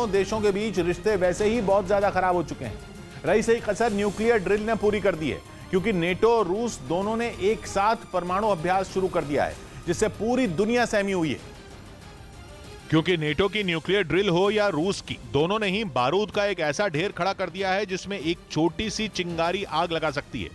दोनों देशों के बीच रिश्ते वैसे ही बहुत ज्यादा खराब हो चुके हैं। रही सही कसर न्यूक्लियर ड्रिल ने पूरी कर दी है, क्योंकि नेटो और रूस दोनों ने एक साथ परमाणु अभ्यास शुरू कर दिया है, जिससे पूरी दुनिया सहमी हुई है। क्योंकि नेटो की न्यूक्लियर ड्रिल हो या रूस की, दोनों ने ही बारूद का एक ऐसा ढेर खड़ा कर दिया है जिसमें एक छोटी सी चिंगारी आग लगा सकती है।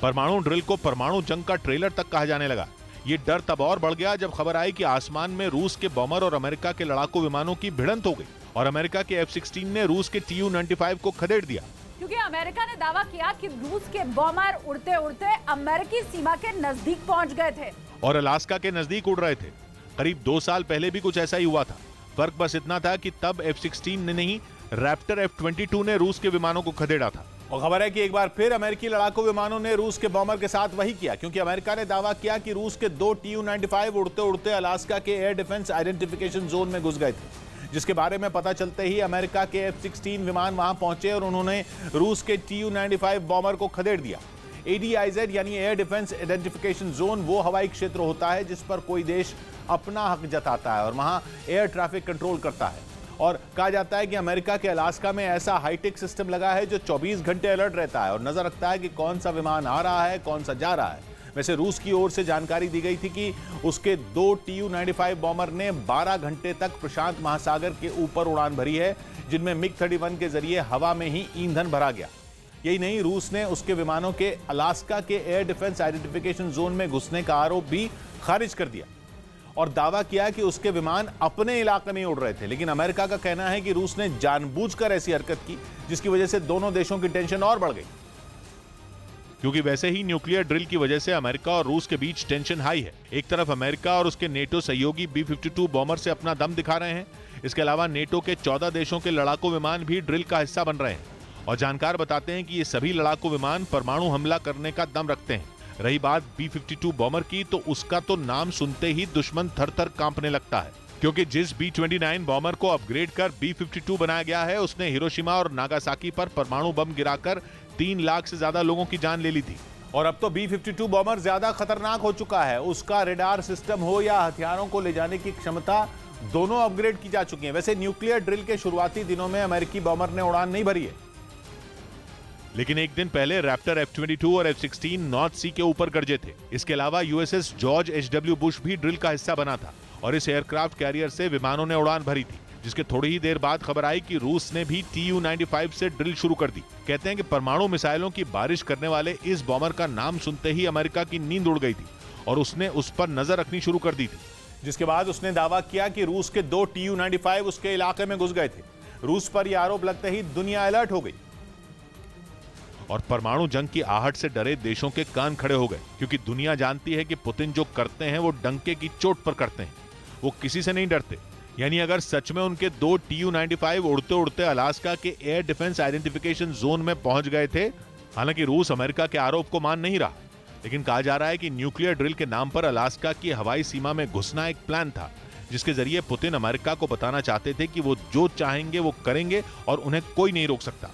परमाणु ड्रिल को परमाणु जंग का ट्रेलर तक कहा जाने लगा। ये डर तब और बढ़ गया जब खबर आई कि आसमान में रूस के बॉमर और अमेरिका के लड़ाकू विमानों की भिड़ंत हो गई और अमेरिका के F-16 ने रूस के Tu-95 को खदेड़ दिया। क्योंकि अमेरिका ने दावा किया कि रूस के बॉमर उड़ते उड़ते अमेरिकी सीमा के नजदीक पहुंच गए थे और अलास्का के नजदीक उड़ रहे थे। करीब 2 साल पहले भी कुछ ऐसा ही हुआ था। फर्क बस इतना था कि तब F-16 ने नहीं, रैप्टर F-22 ने रूस के विमानों को खदेड़ा था। और खबर है कि एक बार फिर अमेरिकी लड़ाकू विमानों ने रूस के बॉमर के साथ वही किया, क्योंकि अमेरिका ने दावा किया कि रूस के 2 Tu-95 उड़ते उड़ते अलास्का के एयर डिफेंस आइडेंटिफिकेशन जोन में घुस गए थे, जिसके बारे में पता चलते ही अमेरिका के F-16 विमान वहां पहुंचे और उन्होंने रूस के Tu-95 बॉमर को खदेड़ दिया। ADIZ यानी एयर डिफेंस आइडेंटिफिकेशन जोन वो हवाई क्षेत्र होता है जिस पर कोई देश अपना हक जताता है और वहां एयर ट्रैफिक कंट्रोल करता है। और कहा जाता है कि अमेरिका के अलास्का में ऐसा हाईटेक सिस्टम लगा है जो 24 घंटे अलर्ट रहता है और नजर रखता है कि कौन सा विमान आ रहा है, कौन सा जा रहा है। वैसे रूस की ओर से जानकारी दी गई थी कि उसके 2 Tu-95 बॉमर ने 12 घंटे तक प्रशांत महासागर के ऊपर उड़ान भरी है, जिनमें MiG-31 के जरिए हवा में ही ईंधन भरा गया। यही नहीं, रूस ने उसके विमानों के अलास्का के एयर डिफेंस आइडेंटिफिकेशन जोन में घुसने का आरोप भी खारिज कर दिया और दावा किया कि उसके विमान अपने इलाके में उड़ रहे थे। लेकिन अमेरिका का कहना है कि रूस ने जानबूझकर ऐसी हरकत की, जिसकी वजह से दोनों देशों की टेंशन और बढ़ गई। क्योंकि वैसे ही न्यूक्लियर ड्रिल की वजह से अमेरिका और रूस के बीच टेंशन हाई है। एक तरफ अमेरिका और उसके नेटो सहयोगी B-52 बॉमर से अपना दम दिखा रहे हैं। इसके अलावा नेटो के 14 देशों के लड़ाकू विमान भी ड्रिल का हिस्सा बन रहे हैं और जानकार बताते हैं कि ये सभी लड़ाकू विमान परमाणु हमला करने का दम रखते हैं। रही बात B-52 बॉमर की, तो उसका तो नाम सुनते ही दुश्मन थर-थर कांपने लगता है, क्योंकि जिस B-29 बॉमर को अपग्रेड कर B-52 बनाया गया है, उसने हिरोशिमा और नागासाकी पर परमाणु बम गिराकर 3 लाख से ज्यादा लोगों की जान ले ली थी। और अब तो B-52 बॉमर ज्यादा खतरनाक हो चुका है। उसका रेडार सिस्टम हो या हथियारों को ले जाने की क्षमता, दोनों अपग्रेड की जा चुकी है। वैसे न्यूक्लियर ड्रिल के शुरुआती दिनों में अमेरिकी बॉमर ने उड़ान नहीं भरी है, लेकिन एक दिन पहले रैप्टर F-22 और F-16 नॉर्थ सी के ऊपर गरजे थे। इसके अलावा USS जॉर्ज H.W. बुश भी ड्रिल का हिस्सा बना था और इस एयरक्राफ्ट कैरियर से विमानों ने उड़ान भरी थी, जिसके थोड़ी ही देर बाद खबर आई कि रूस ने भी Tu-95 से ड्रिल शुरू कर दी। कहते हैं कि परमाणु मिसाइलों की बारिश करने वाले इस बॉमर का नाम सुनते ही अमेरिका की नींद उड़ गई थी और उसने उस पर नजर रखनी शुरू कर दी थी, जिसके बाद उसने दावा किया कि रूस के 2 Tu-95 उसके इलाके में घुस गए थे। रूस पर यह आरोप लगते ही दुनिया अलर्ट हो गई और परमाणु जंग की आहट से डरे देशों के कान खड़े हो गए, क्योंकि दुनिया जानती है कि पुतिन जो करते हैं वो डंके की चोट पर करते हैं। वो किसी से नहीं डरते। यानी अगर सच में उनके 2 Tu-95 उड़ते उड़ते अलास्का के एयर डिफेंस आइडेंटिफिकेशन जोन में पहुंच गए थे, हालांकि रूस अमेरिका के आरोप को मान नहीं रहा, लेकिन कहा जा रहा है कि न्यूक्लियर ड्रिल के नाम पर अलास्का की हवाई सीमा में घुसना एक प्लान था, जिसके जरिए पुतिन अमेरिका को बताना चाहते थे कि वो जो चाहेंगे वो करेंगे और उन्हें कोई नहीं रोक सकता।